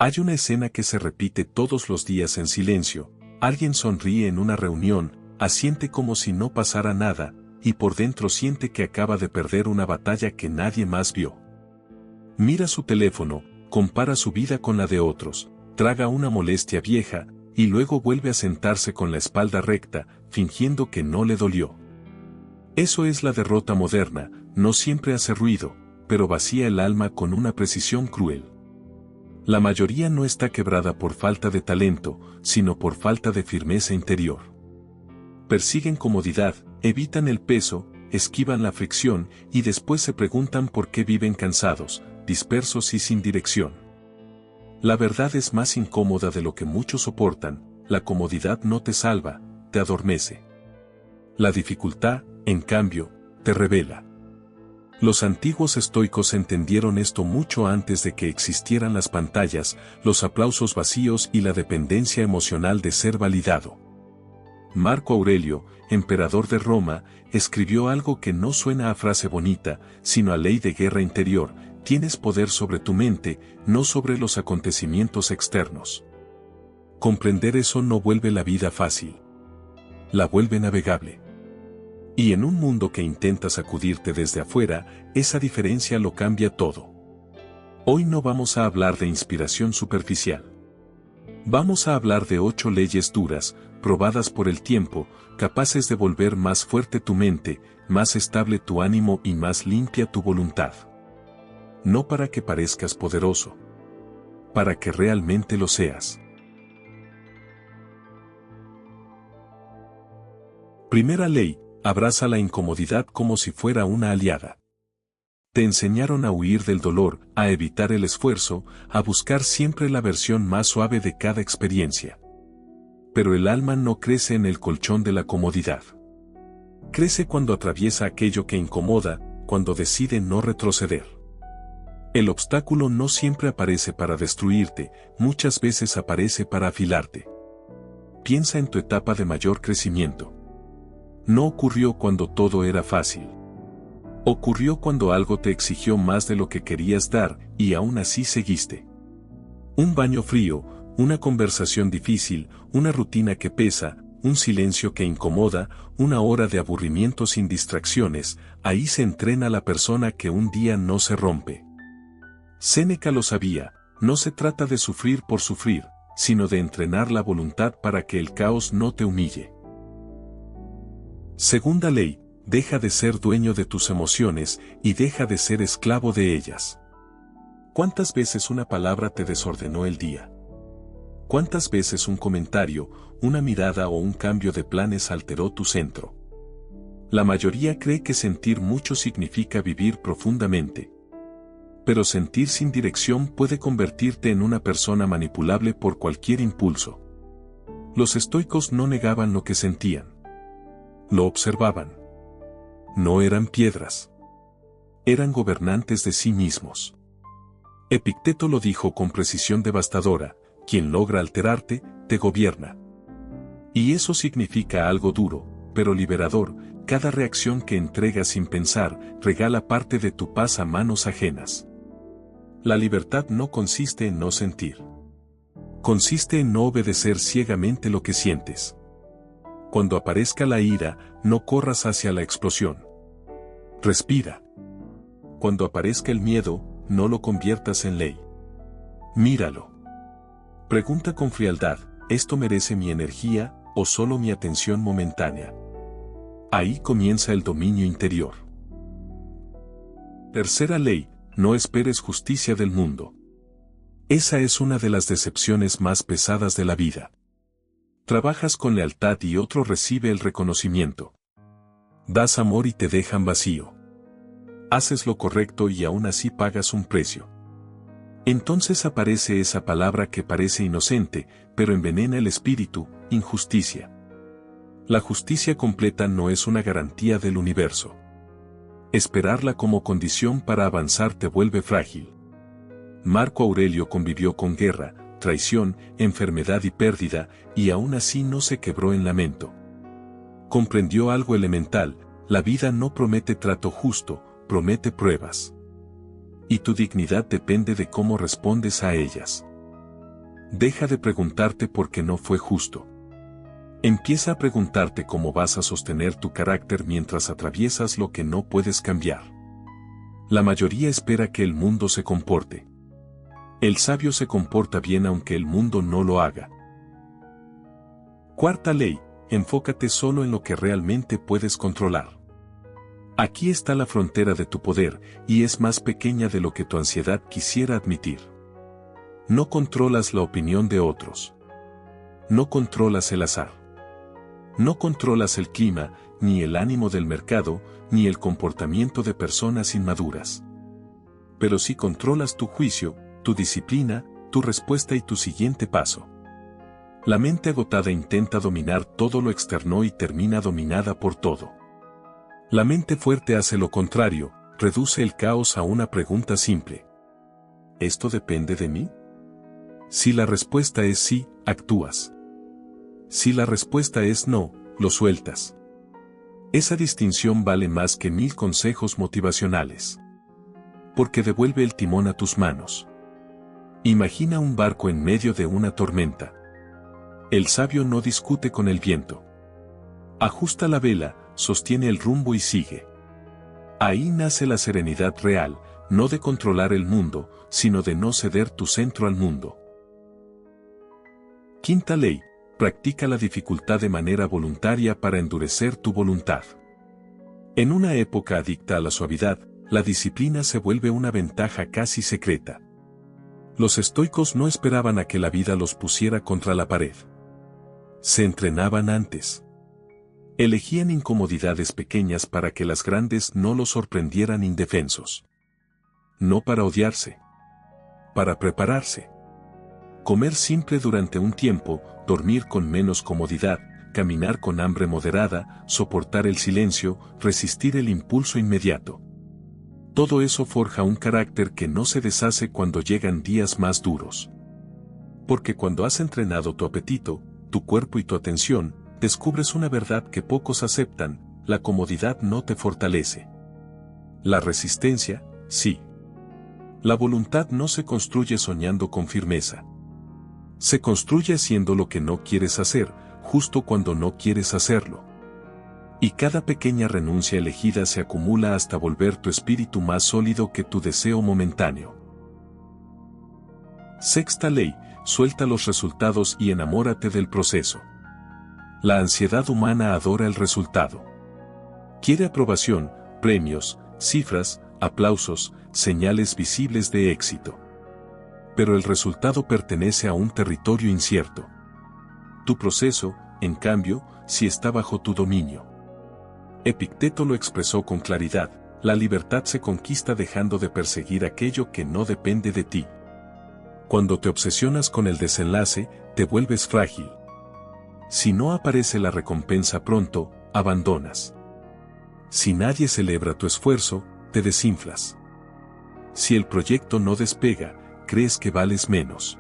Hay una escena que se repite todos los días en silencio. Alguien sonríe en una reunión, asiente como si no pasara nada, y por dentro siente que acaba de perder una batalla que nadie más vio. Mira su teléfono, compara su vida con la de otros, traga una molestia vieja, y luego vuelve a sentarse con la espalda recta, fingiendo que no le dolió. Eso es la derrota moderna, no siempre hace ruido, pero vacía el alma con una precisión cruel. La mayoría no está quebrada por falta de talento, sino por falta de firmeza interior. Persiguen comodidad, evitan el peso, esquivan la fricción y después se preguntan por qué viven cansados, dispersos y sin dirección. La verdad es más incómoda de lo que muchos soportan, la comodidad no te salva, te adormece. La dificultad, en cambio, te revela. Los antiguos estoicos entendieron esto mucho antes de que existieran las pantallas, los aplausos vacíos y la dependencia emocional de ser validado. Marco Aurelio, emperador de Roma, escribió algo que no suena a frase bonita, sino a ley de guerra interior: tienes poder sobre tu mente, no sobre los acontecimientos externos. Comprender eso no vuelve la vida fácil. La vuelve navegable. Y en un mundo que intenta sacudirte desde afuera, esa diferencia lo cambia todo. Hoy no vamos a hablar de inspiración superficial. Vamos a hablar de 8 leyes duras, probadas por el tiempo, capaces de volver más fuerte tu mente, más estable tu ánimo y más limpia tu voluntad. No para que parezcas poderoso, para que realmente lo seas. Primera ley: abraza la incomodidad como si fuera una aliada. Te enseñaron a huir del dolor, a evitar el esfuerzo, a buscar siempre la versión más suave de cada experiencia. Pero el alma no crece en el colchón de la comodidad. Crece cuando atraviesa aquello que incomoda, cuando decide no retroceder. El obstáculo no siempre aparece para destruirte, muchas veces aparece para afilarte. Piensa en tu etapa de mayor crecimiento. No ocurrió cuando todo era fácil. Ocurrió cuando algo te exigió más de lo que querías dar, y aún así seguiste. Un baño frío, una conversación difícil, una rutina que pesa, un silencio que incomoda, una hora de aburrimiento sin distracciones, ahí se entrena la persona que un día no se rompe. Séneca lo sabía: no se trata de sufrir por sufrir, sino de entrenar la voluntad para que el caos no te humille. Segunda ley: deja de ser dueño de tus emociones y deja de ser esclavo de ellas. ¿Cuántas veces una palabra te desordenó el día? ¿Cuántas veces un comentario, una mirada o un cambio de planes alteró tu centro? La mayoría cree que sentir mucho significa vivir profundamente. Pero sentir sin dirección puede convertirte en una persona manipulable por cualquier impulso. Los estoicos no negaban lo que sentían. Lo observaban. No eran piedras. Eran gobernantes de sí mismos. Epicteto lo dijo con precisión devastadora: quien logra alterarte, te gobierna. Y eso significa algo duro, pero liberador: cada reacción que entregas sin pensar, regala parte de tu paz a manos ajenas. La libertad no consiste en no sentir. Consiste en no obedecer ciegamente lo que sientes. Cuando aparezca la ira, no corras hacia la explosión. Respira. Cuando aparezca el miedo, no lo conviertas en ley. Míralo. Pregunta con frialdad: ¿esto merece mi energía o solo mi atención momentánea? Ahí comienza el dominio interior. Tercera ley: no esperes justicia del mundo. Esa es una de las decepciones más pesadas de la vida. Trabajas con lealtad y otro recibe el reconocimiento. Das amor y te dejan vacío. Haces lo correcto y aún así pagas un precio. Entonces aparece esa palabra que parece inocente, pero envenena el espíritu: injusticia. La justicia completa no es una garantía del universo. Esperarla como condición para avanzar te vuelve frágil. Marco Aurelio convivió con guerra, traición, enfermedad y pérdida, y aún así no se quebró en lamento. Comprendió algo elemental: la vida no promete trato justo, promete pruebas. Y tu dignidad depende de cómo respondes a ellas. Deja de preguntarte por qué no fue justo. Empieza a preguntarte cómo vas a sostener tu carácter mientras atraviesas lo que no puedes cambiar. La mayoría espera que el mundo se comporte. El sabio se comporta bien aunque el mundo no lo haga. Cuarta ley, enfócate solo en lo que realmente puedes controlar. Aquí está la frontera de tu poder, y es más pequeña de lo que tu ansiedad quisiera admitir. No controlas la opinión de otros. No controlas el azar. No controlas el clima, ni el ánimo del mercado, ni el comportamiento de personas inmaduras. Pero sí controlas tu juicio, tu disciplina, tu respuesta y tu siguiente paso. La mente agotada intenta dominar todo lo externo y termina dominada por todo. La mente fuerte hace lo contrario, reduce el caos a una pregunta simple. ¿Esto depende de mí? Si la respuesta es sí, actúas. Si la respuesta es no, lo sueltas. Esa distinción vale más que 1000 consejos motivacionales. Porque devuelve el timón a tus manos. Imagina un barco en medio de una tormenta. El sabio no discute con el viento. Ajusta la vela, sostiene el rumbo y sigue. Ahí nace la serenidad real, no de controlar el mundo, sino de no ceder tu centro al mundo. Quinta ley, practica la dificultad de manera voluntaria para endurecer tu voluntad. En una época adicta a la suavidad, la disciplina se vuelve una ventaja casi secreta. Los estoicos no esperaban a que la vida los pusiera contra la pared. Se entrenaban antes. Elegían incomodidades pequeñas para que las grandes no los sorprendieran indefensos. No para odiarse. Para prepararse. Comer simple durante un tiempo, dormir con menos comodidad, caminar con hambre moderada, soportar el silencio, resistir el impulso inmediato. Todo eso forja un carácter que no se deshace cuando llegan días más duros. Porque cuando has entrenado tu apetito, tu cuerpo y tu atención, descubres una verdad que pocos aceptan: la comodidad no te fortalece. La resistencia, sí. La voluntad no se construye soñando con firmeza. Se construye haciendo lo que no quieres hacer, justo cuando no quieres hacerlo. Y cada pequeña renuncia elegida se acumula hasta volver tu espíritu más sólido que tu deseo momentáneo. Sexta ley, suelta los resultados y enamórate del proceso. La ansiedad humana adora el resultado. Quiere aprobación, premios, cifras, aplausos, señales visibles de éxito. Pero el resultado pertenece a un territorio incierto. Tu proceso, en cambio, sí está bajo tu dominio. Epicteto lo expresó con claridad: la libertad se conquista dejando de perseguir aquello que no depende de ti. Cuando te obsesionas con el desenlace, te vuelves frágil. Si no aparece la recompensa pronto, abandonas. Si nadie celebra tu esfuerzo, te desinflas. Si el proyecto no despega, crees que vales menos.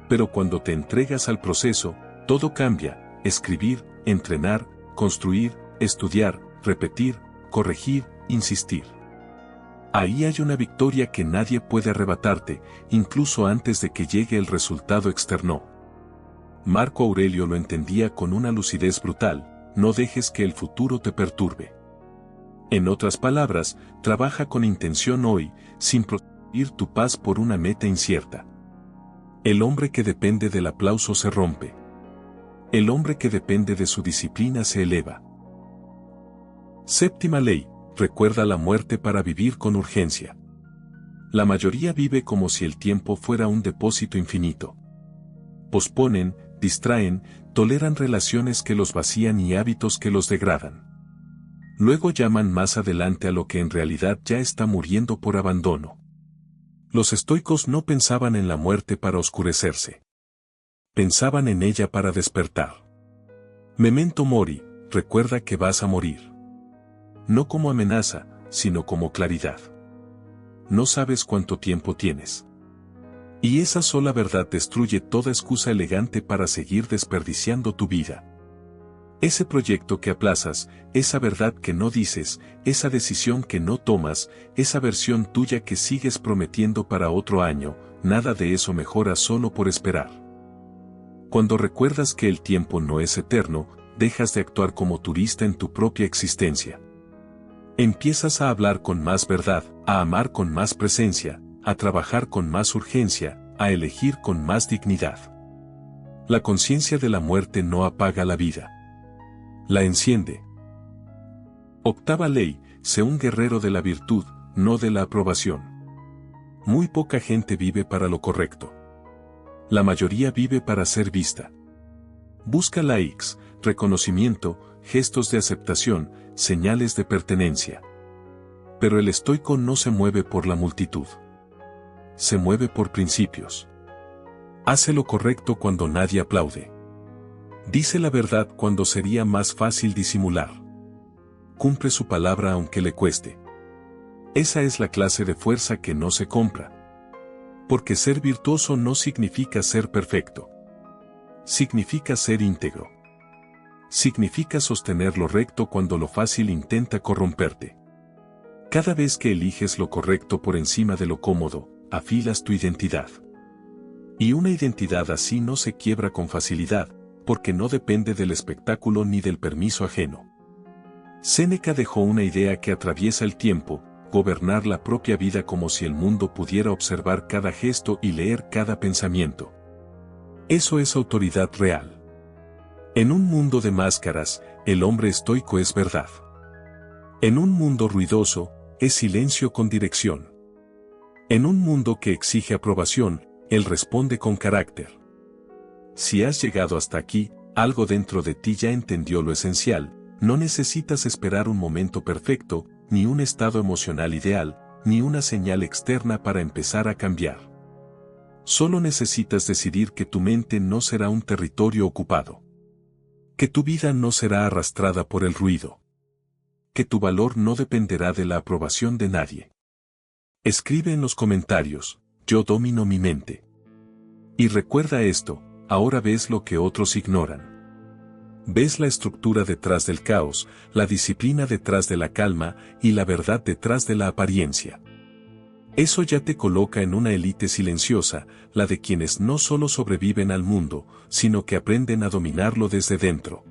Pero cuando te entregas al proceso, todo cambia: escribir, entrenar, construir, estudiar, repetir, corregir, insistir. Ahí hay una victoria que nadie puede arrebatarte, incluso antes de que llegue el resultado externo. Marco Aurelio lo entendía con una lucidez brutal: no dejes que el futuro te perturbe. En otras palabras, trabaja con intención hoy, sin prostituir tu paz por una meta incierta. El hombre que depende del aplauso se rompe. El hombre que depende de su disciplina se eleva. Séptima ley, recuerda la muerte para vivir con urgencia. La mayoría vive como si el tiempo fuera un depósito infinito. Posponen, distraen, toleran relaciones que los vacían y hábitos que los degradan. Luego llaman más adelante a lo que en realidad ya está muriendo por abandono. Los estoicos no pensaban en la muerte para oscurecerse. Pensaban en ella para despertar. Memento mori, recuerda que vas a morir. No como amenaza, sino como claridad. No sabes cuánto tiempo tienes. Y esa sola verdad destruye toda excusa elegante para seguir desperdiciando tu vida. Ese proyecto que aplazas, esa verdad que no dices, esa decisión que no tomas, esa versión tuya que sigues prometiendo para otro año, nada de eso mejora solo por esperar. Cuando recuerdas que el tiempo no es eterno, dejas de actuar como turista en tu propia existencia. Empiezas a hablar con más verdad, a amar con más presencia, a trabajar con más urgencia, a elegir con más dignidad. La conciencia de la muerte no apaga la vida. La enciende. Octava ley: sé un guerrero de la virtud, no de la aprobación. Muy poca gente vive para lo correcto. La mayoría vive para ser vista. Busca likes, reconocimiento, gestos de aceptación, señales de pertenencia. Pero el estoico no se mueve por la multitud. Se mueve por principios. Hace lo correcto cuando nadie aplaude. Dice la verdad cuando sería más fácil disimular. Cumple su palabra aunque le cueste. Esa es la clase de fuerza que no se compra. Porque ser virtuoso no significa ser perfecto. Significa ser íntegro. Significa sostener lo recto cuando lo fácil intenta corromperte. Cada vez que eliges lo correcto por encima de lo cómodo, afilas tu identidad. Y una identidad así no se quiebra con facilidad, porque no depende del espectáculo ni del permiso ajeno. Séneca dejó una idea que atraviesa el tiempo: gobernar la propia vida como si el mundo pudiera observar cada gesto y leer cada pensamiento. Eso es autoridad real. En un mundo de máscaras, el hombre estoico es verdad. En un mundo ruidoso, es silencio con dirección. En un mundo que exige aprobación, él responde con carácter. Si has llegado hasta aquí, algo dentro de ti ya entendió lo esencial. No necesitas esperar un momento perfecto, ni un estado emocional ideal, ni una señal externa para empezar a cambiar. Solo necesitas decidir que tu mente no será un territorio ocupado. Que tu vida no será arrastrada por el ruido. Que tu valor no dependerá de la aprobación de nadie. Escribe en los comentarios: yo domino mi mente. Y recuerda esto: ahora ves lo que otros ignoran. Ves la estructura detrás del caos, la disciplina detrás de la calma y la verdad detrás de la apariencia. Eso ya te coloca en una élite silenciosa, la de quienes no solo sobreviven al mundo, sino que aprenden a dominarlo desde dentro.